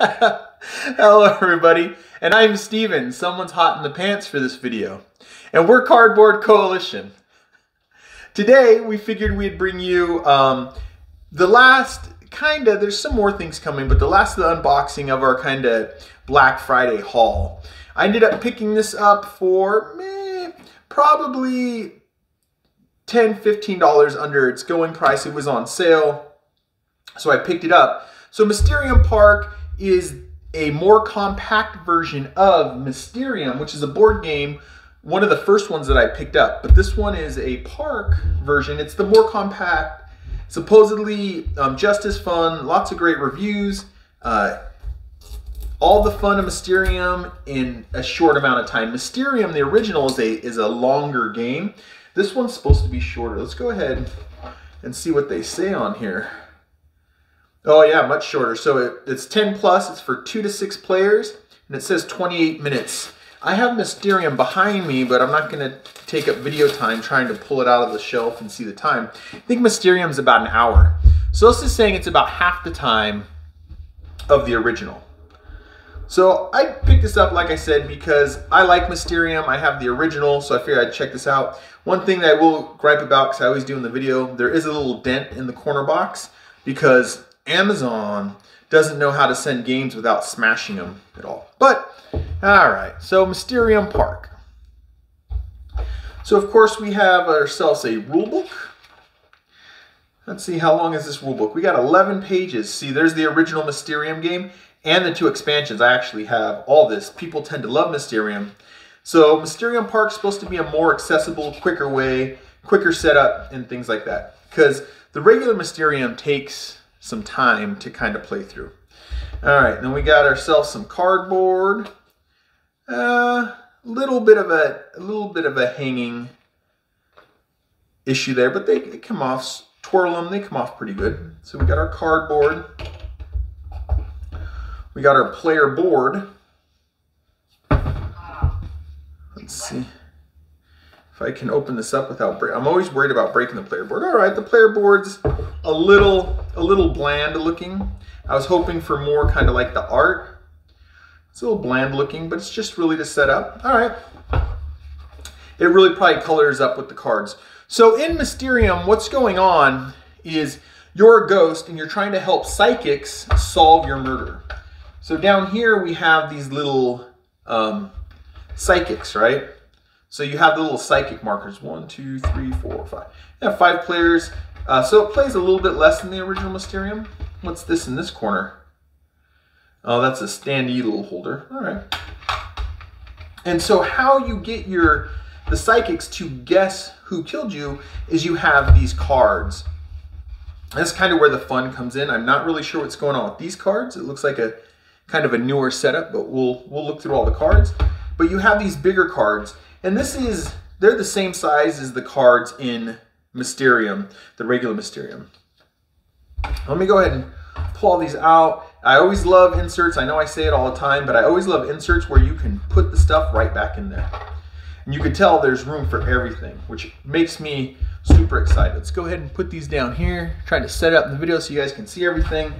Hello everybody, and I'm Steven. Someone's hot in the pants for this video. And we're Cardboard Coalition. Today we figured we'd bring you the last, there's some more things coming, but the last of the unboxing of our Black Friday haul. I ended up picking this up for probably $10, $15 under its going price. It was on sale, so I picked it up. So Mysterium Park is a more compact version of Mysterium, which is a board game, one of the first ones that I picked up. But this one is a park version. It's the more compact, supposedly just as fun, lots of great reviews, all the fun of Mysterium in a short amount of time. Mysterium, the original, is a longer game. This one's supposed to be shorter. Let's go ahead and see what they say on here. Oh yeah, much shorter. So it's 10 plus, it's for 2 to 6 players, and it says 28 minutes. I have Mysterium behind me, but I'm not gonna take up video time trying to pull it out of the shelf and see the time. I think Mysterium's about an hour. So this is saying it's about half the time of the original. So I picked this up, like I said, because I like Mysterium. I have the original, so I figured I'd check this out. One thing that I will gripe about, because I always do in the video, there is a little dent in the corner box because Amazon doesn't know how to send games without smashing them at all. But, alright, so Mysterium Park. So of course we have ourselves a rule book. Let's see, how long is this rule book? We got 11 pages. See, there's the original Mysterium game and the 2 expansions. I actually have all this. People tend to love Mysterium. So Mysterium Park is supposed to be a more accessible, quicker way, quicker setup and things like that. Because the regular Mysterium takes some time to kind of play through. All right, then we got ourselves some cardboard. A little bit of a hanging issue there, but they come off. Twirl them, they come off pretty good. So we got our cardboard. We got our player board. Let's see if I can open this up without breaking. I'm always worried about breaking the player board. All right, the player board's a little bland looking. I was hoping for more kind of like the art. It's a little bland looking, but it's just really to set up. All right. It really probably colors up with the cards. So in Mysterium, what's going on is you're a ghost and you're trying to help psychics solve your murder. So down here we have these little psychics, right? So you have the little psychic markers. 1, 2, 3, 4, 5. You have 5 players. So it plays a little bit less than the original Mysterium. What's this in this corner? Oh, that's a standee little holder. All right. And so how you get the psychics to guess who killed you is you have these cards. That's kind of where the fun comes in. I'm not really sure what's going on with these cards. It looks like a kind of a newer setup, but we'll look through all the cards. But you have these bigger cards, and they're the same size as the cards in Mysterium, the regular Mysterium. Let me go ahead and pull all these out. I always love inserts. I know I say it all the time, but I always love inserts where you can put the stuff right back in there. And you can tell there's room for everything, which makes me super excited. Let's go ahead and put these down here. Trying to set it up in the video so you guys can see everything.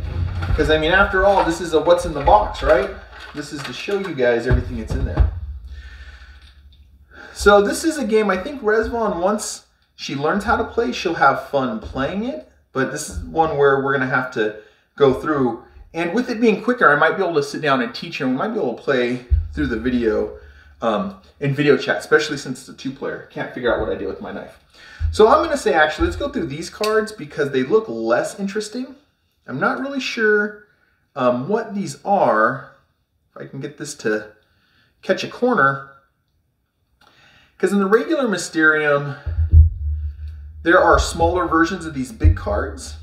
Because I mean, after all, this is a what's in the box, right? This is to show you guys everything that's in there. So this is a game I think Resvon, once she learns how to play, she'll have fun playing it. But this is one where we're going to have to go through. And with it being quicker, I might be able to sit down and teach her. We might be able to play through the video in video chat, especially since it's a 2-player. Can't figure out what I do with my knife. So I'm going to say, actually, let's go through these cards because they look less interesting. I'm not really sure what these are. If I can get this to catch a corner. Because in the regular Mysterium, there are smaller versions of these big cards.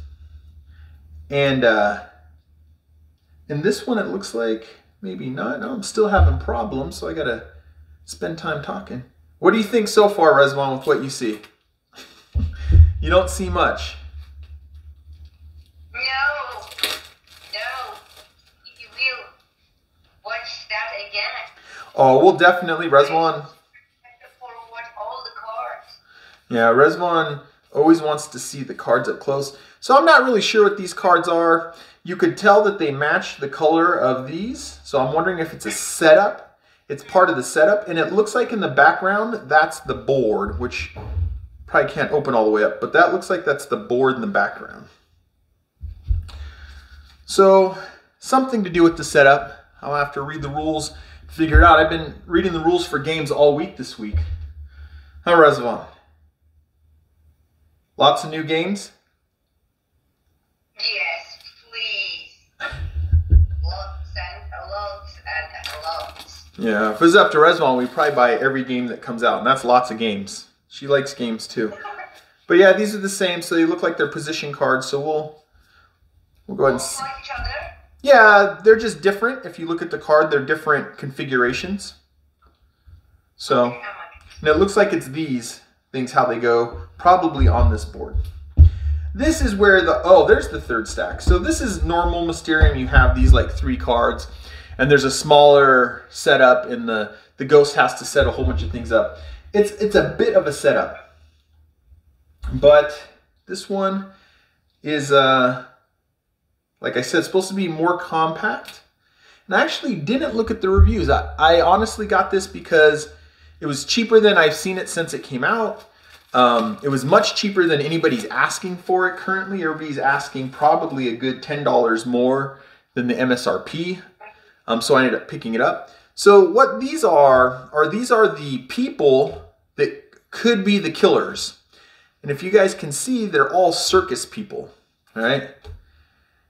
And in this one, it looks like maybe not. No, I'm still having problems, so I got to spend time talking. What do you think so far, Resvon, with what you see? You don't see much. No. You will watch that again. Oh, we'll definitely, Resvon. All the cards. Yeah, Resvon Always wants to see the cards up close. So I'm not really sure what these cards are. You could tell that they match the color of these. So I'm wondering if it's a setup. It's part of the setup. And it looks like in the background, that's the board, which probably can't open all the way up. But that looks like that's the board in the background. So something to do with the setup. I'll have to read the rules, figure it out. I've been reading the rules for games all week this week. Huh, Rezvan? Lots of new games? Yes, please. Lots and lots and lots. Yeah, if it was up to Rezvan, we'd probably buy every game that comes out, and that's lots of games. She likes games too. But yeah, these are the same, so they look like they're position cards, so we'll go ahead and see. Like each other? Yeah, they're just different. If you look at the card, they're different configurations. So, and it looks like it's these things, how they go, probably on this board. This is where there's the third stack. So this is normal Mysterium. You have these like 3 cards, and there's a smaller setup, and the ghost has to set a whole bunch of things up. It's a bit of a setup. But this one is, like I said, supposed to be more compact. And I actually didn't look at the reviews. I honestly got this because it was cheaper than I've seen it since it came out. It was much cheaper than anybody's asking for it currently. Everybody's asking probably a good $10 more than the MSRP. So I ended up picking it up. So what these are the people that could be the killers. And if you guys can see, they're all circus people. All right.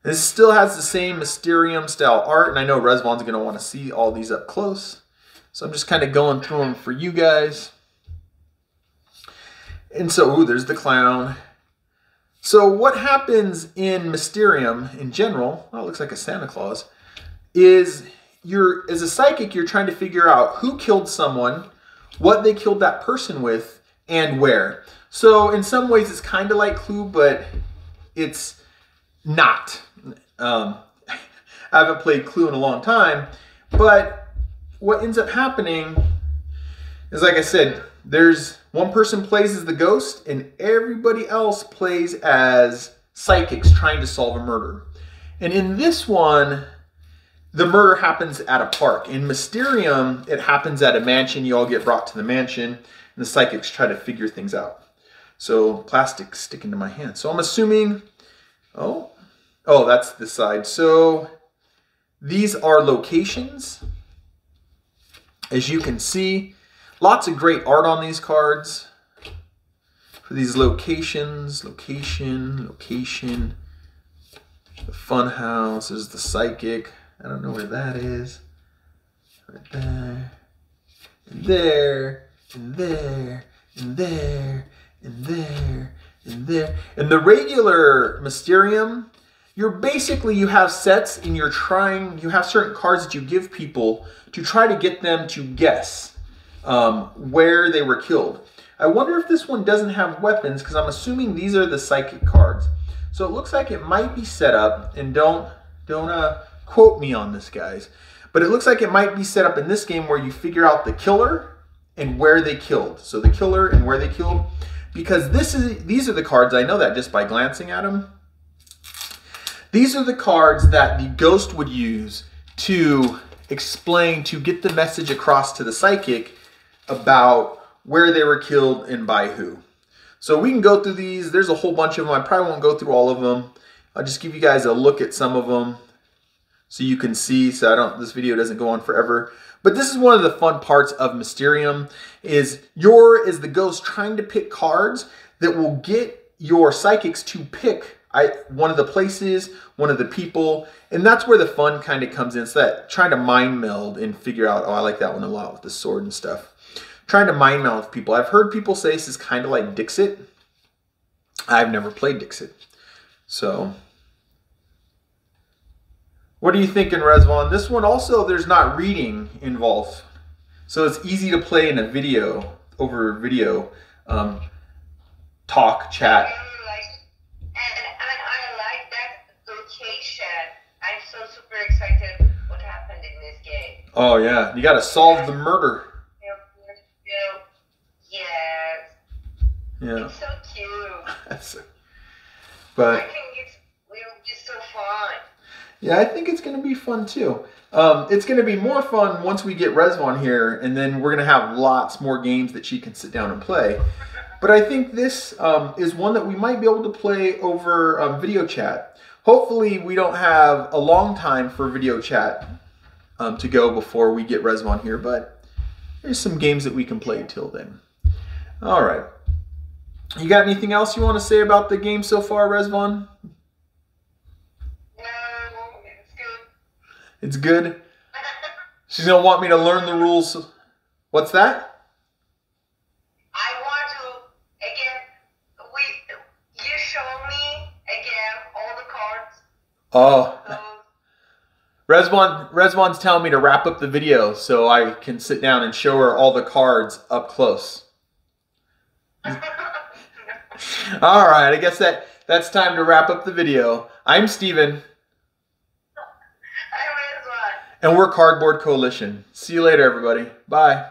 This still has the same Mysterium style art. And I know Rezvan's going to want to see all these up close. So I'm just kind of going through them for you guys. And so, there's the clown. So what happens in Mysterium in general, it looks like a Santa Claus, is as a psychic, you're trying to figure out who killed someone, what they killed that person with, and where. So in some ways it's kind of like Clue, but it's not. I haven't played Clue in a long time, but what ends up happening is, like I said, there's one person plays as the ghost and everybody else plays as psychics trying to solve a murder. And in this one, the murder happens at a park. In Mysterium, it happens at a mansion. You all get brought to the mansion and the psychics try to figure things out. So plastic sticking to my hand. So I'm assuming, oh, that's this side. So these are locations. As you can see, lots of great art on these cards. For these locations, location. The fun house is the psychic. I don't know where that is. Right there. And there. And there. And there. And there. And there. And the regular Mysterium, you have sets and you have certain cards that you give people to try to get them to guess where they were killed. I wonder if this one doesn't have weapons, because I'm assuming these are the psychic cards. So it looks like it might be set up, and don't quote me on this, guys, but it looks like it might be set up in this game where you figure out the killer and where they killed. So the killer and where they killed, because these are the cards, I know that just by glancing at them. These are the cards that the ghost would use to explain, to get the message across to the psychic about where they were killed and by who. So we can go through these. There's a whole bunch of them. I probably won't go through all of them. I'll just give you guys a look at some of them so you can see, so this video doesn't go on forever. But this is one of the fun parts of Mysterium, is you're, as the ghost, trying to pick cards that will get your psychics to pick one of the places, one of the people, and that's where the fun kind of comes in. So that trying to mind meld and figure out, I like that one a lot with the sword and stuff. Trying to mind meld with people. I've heard people say this is kind of like Dixit. I've never played Dixit. So, what are you thinking, Rezvan? This one also, there's not reading involved. So it's easy to play in a video, over video, talk, chat. I like that location. I'm so super excited what happened in this game. Oh yeah, you gotta solve the murder. Yes. Yeah. It's so cute. But I think it'll be so fun. yeah, I think it's going to be fun too. It's going to be more fun once we get Resvon here, and then we're going to have lots more games that she can sit down and play. But I think this is one that we might be able to play over video chat. Hopefully we don't have a long time for video chat to go before we get Resvon here, but there's some games that we can play till then. All right. You got anything else you want to say about the game so far, Resvon? No, it's good. It's good? She's going to want me to learn the rules. What's that? I want to, again, you show me, again, all the cards. Oh. Resvon's telling me to wrap up the video so I can sit down and show her all the cards up close. All right, I guess that's time to wrap up the video. I'm Steven. I'm Rizwan. And we're Cardboard Coalition. See you later, everybody. Bye.